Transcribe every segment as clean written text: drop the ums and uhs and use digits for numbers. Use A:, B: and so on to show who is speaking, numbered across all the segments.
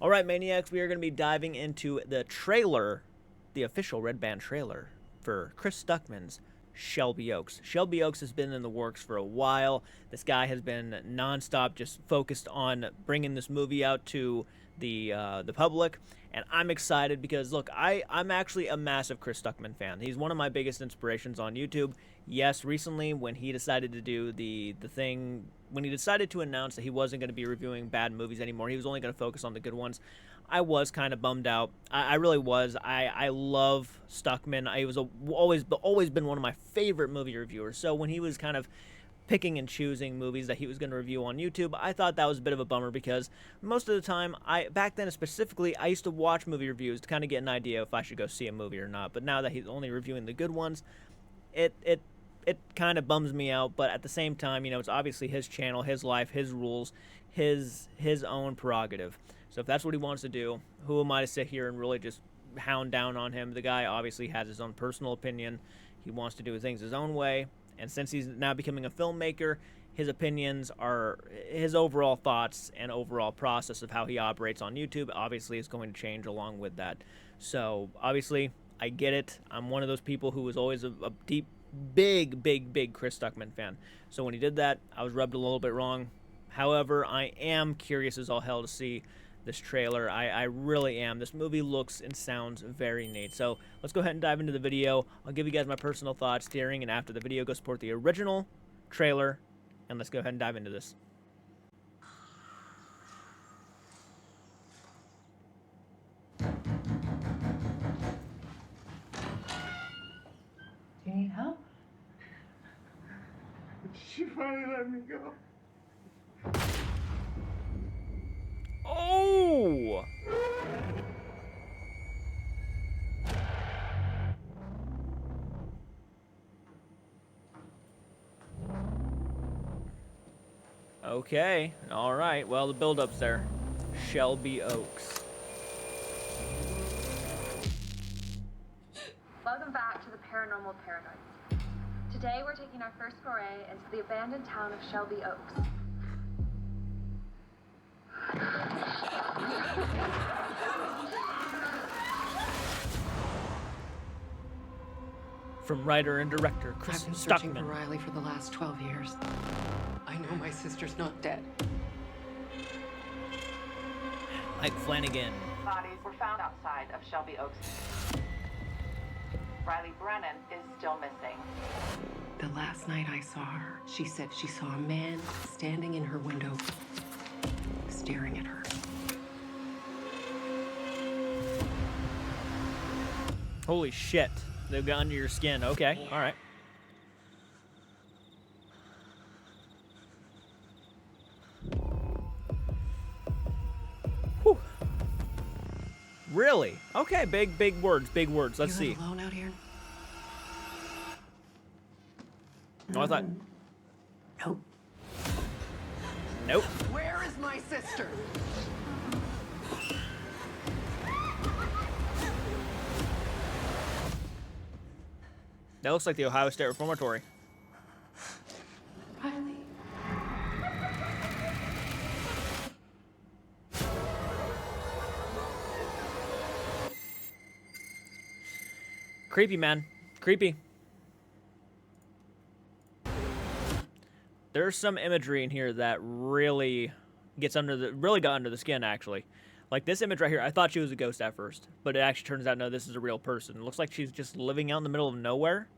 A: All right, Maniacs, we are going to be diving into the trailer, the official Red Band trailer for Chris Stuckman's Shelby Oaks. Shelby Oaks has been in the works for a while. This guy has been nonstop just focused on bringing this movie out to the public, and I'm excited because, look, I'm actually a massive Chris Stuckman fan. He's one of my biggest inspirations on YouTube. Yes, recently when he decided to do the thing, when he decided to announce that he wasn't going to be reviewing bad movies anymore, he was only going to focus on the good ones, I was kind of bummed out. I really was. I love Stuckman. I was always been one of my favorite movie reviewers. So when he was kind of picking and choosing movies that he was going to review on YouTube, I thought that was a bit of a bummer because most of the time, back then specifically, I used to watch movie reviews to kind of get an idea if I should go see a movie or not. But now that he's only reviewing the good ones, it kind of bums me out. But at the same time, you know, it's obviously his channel, his life, his rules, his own prerogative. So if that's what he wants to do, who am I to sit here and really just hound down on him? The guy obviously has his own personal opinion. He wants to do things his own way. And since he's now becoming a filmmaker, his opinions are his overall thoughts and overall process of how he operates on YouTube obviously is going to change along with that. So obviously, I get it. I'm one of those people who was always a deep, big Chris Stuckman fan. So when he did that, I was rubbed a little bit wrong. However, I am curious as all hell to see this trailer. I really am. This movie looks and sounds very neat. So let's go ahead and dive into the video. I'll give you guys my personal thoughts during and after the video. Go support the original trailer, and let's go ahead and dive into this.
B: Do you need help?
C: She finally let me go.
A: Oh! Okay, all right. Well, the build-up's there. Shelby Oaks.
D: Welcome back to the Paranormal Paradise. Today we're taking our first foray into the abandoned town of Shelby Oaks.
A: From writer and director Chris
B: I've been searching for
A: Stuckman.
B: Riley for the last 12 years. I know my sister's not dead.
A: Mike Flanagan.
E: Bodies were found outside of Shelby Oaks. Riley Brennan is still missing.
B: The last night I saw her, she said she saw a man standing in her window, staring at her.
A: Holy shit. They've got under your skin. Okay, all right. Whew. Really? Okay, big words, big words. Let's
B: You
A: see.
B: live alone out here?
A: Oh, I thought.
B: Nope.
A: Nope.
B: Where is my sister?
A: That looks like the Ohio State Reformatory.
B: Riley.
A: Creepy, man. Creepy. There's some imagery in here that really got under the skin, actually. Like this image right here, I thought she was a ghost at first, but it actually turns out, no, this is a real person. It looks like she's just living out in the middle of nowhere.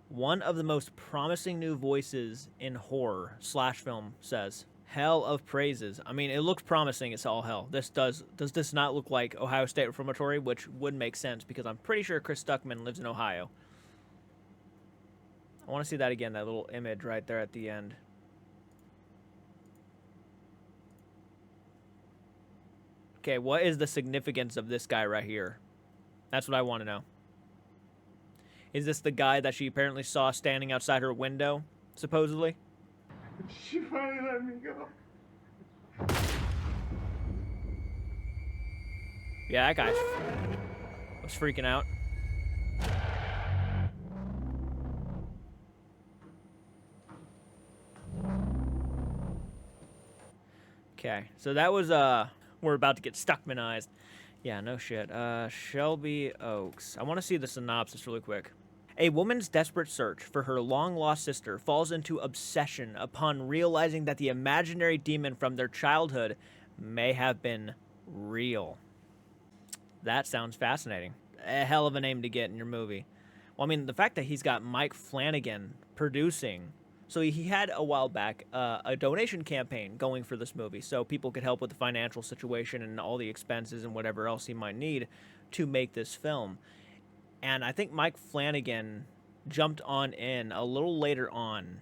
A: One of the most promising new voices in horror / film says, hell of praises. I mean, it looks promising as all hell. Does this not look like Ohio State Reformatory, which would make sense because I'm pretty sure Chris Stuckman lives in Ohio. I want to see that again, that little image right there at the end. Okay, what is the significance of this guy right here? That's what I want to know. Is this the guy that she apparently saw standing outside her window, supposedly?
C: She finally let me go.
A: Yeah, that guy was freaking out. Okay, so that was We're about to get Stuckmanized. Yeah, no shit. Shelby Oaks. I want to see the synopsis really quick. A woman's desperate search for her long-lost sister falls into obsession upon realizing that the imaginary demon from their childhood may have been real. That sounds fascinating. A hell of a name to get in your movie. Well, I mean, the fact that he's got Mike Flanagan producing. So he had a while back a donation campaign going for this movie so people could help with the financial situation and all the expenses and whatever else he might need to make this film. And I think Mike Flanagan jumped on in a little later on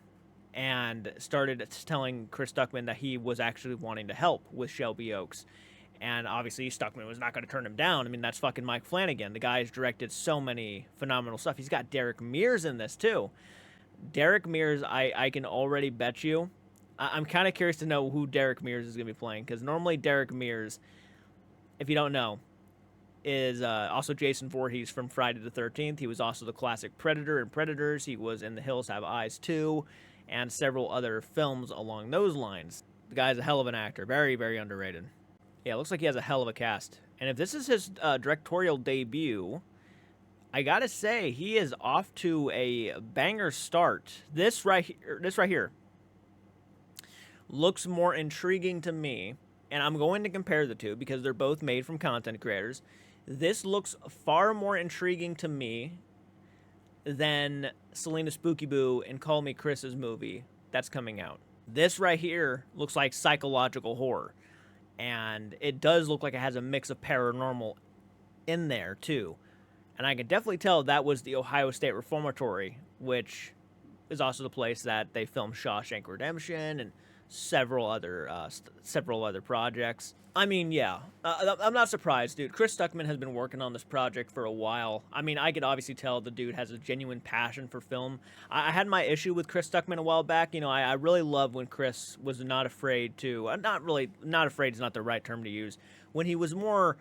A: and started telling Chris Stuckman that he was actually wanting to help with Shelby Oaks. And obviously, Stuckman was not going to turn him down. I mean, that's fucking Mike Flanagan. The guy's directed so many phenomenal stuff. He's got Derek Mears in this, too. Derek Mears, I can already bet you. I'm kind of curious to know who Derek Mears is going to be playing. Because normally Derek Mears, if you don't know, is also Jason Voorhees from Friday the 13th. He was also the classic Predator in Predators. He was in The Hills Have Eyes 2. And several other films along those lines. The guy's a hell of an actor. Very, very underrated. Yeah, it looks like he has a hell of a cast. And if this is his directorial debut, I gotta say, he is off to a banger start. This right here looks more intriguing to me. And I'm going to compare the two because they're both made from content creators. This looks far more intriguing to me than Selena Spooky Boo and Call Me Chris's movie that's coming out. This right here looks like psychological horror. And it does look like it has a mix of paranormal in there, too. And I can definitely tell that was the Ohio State Reformatory, which is also the place that they filmed Shawshank Redemption and several other projects. I mean, yeah, I'm not surprised, dude. Chris Stuckman has been working on this project for a while. I mean, I could obviously tell the dude has a genuine passion for film. I had my issue with Chris Stuckman a while back. You know, I really love when Chris was not afraid to, not afraid is not the right term to use. When he was more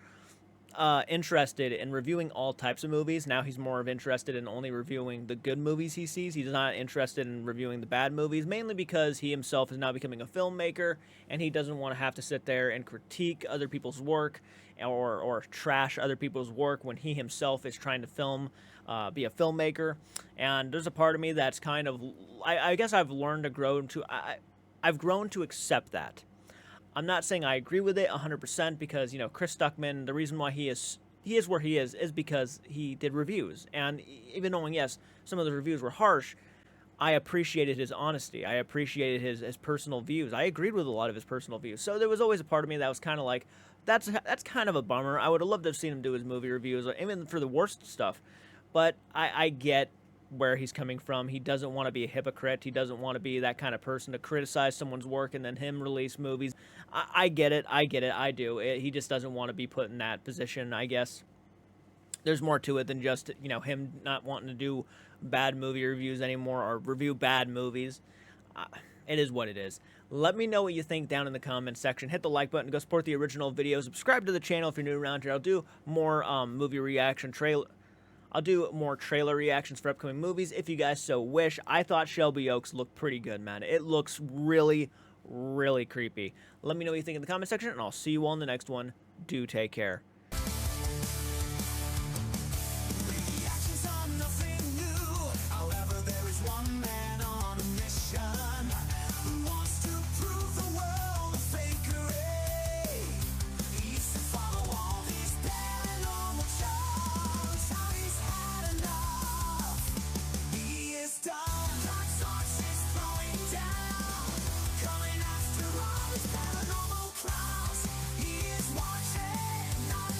A: interested in reviewing all types of movies. Now he's more interested in only reviewing the good movies he sees. He's not interested in reviewing the bad movies, mainly because he himself is now becoming a filmmaker, and he doesn't want to have to sit there and critique other people's work or trash other people's work when he himself is trying to be a filmmaker. And there's a part of me that's kind of, I guess I've learned to grow into, I've grown to accept that. I'm not saying I agree with it 100% because, you know, Chris Stuckman, the reason why he is where he is because he did reviews. And even knowing, yes, some of the reviews were harsh, I appreciated his honesty. I appreciated his personal views. I agreed with a lot of his personal views. So there was always a part of me that was kind of like, that's kind of a bummer. I would have loved to have seen him do his movie reviews, even for the worst stuff. But I get where he's coming from. He doesn't want to be a hypocrite. He doesn't want to be that kind of person to criticize someone's work and then him release movies. I get it. I do. He just doesn't want to be put in that position, I guess. There's more to it than just, you know, him not wanting to do bad movie reviews anymore or review bad movies. It is what it is. Let me know what you think down in the comments section. Hit the like button. Go support the original video. Subscribe to the channel if you're new around here. I'll do more movie reaction trailer. I'll do more trailer reactions for upcoming movies if you guys so wish. I thought Shelby Oaks looked pretty good, man. It looks really, really creepy. Let me know what you think in the comment section, and I'll see you all in the next one. Do take care.
F: Paranormal clouds, he is watching.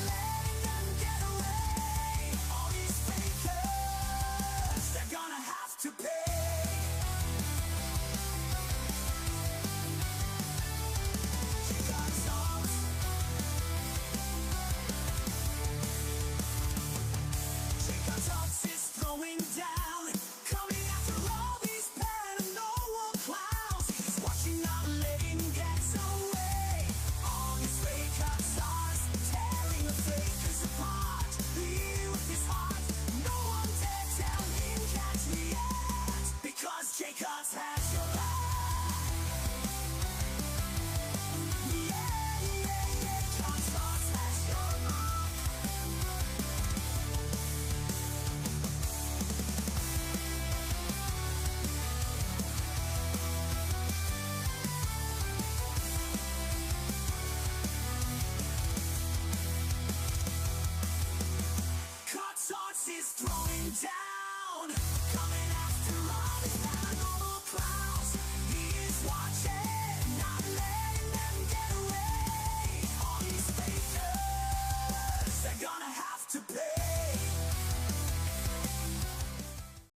F: strong.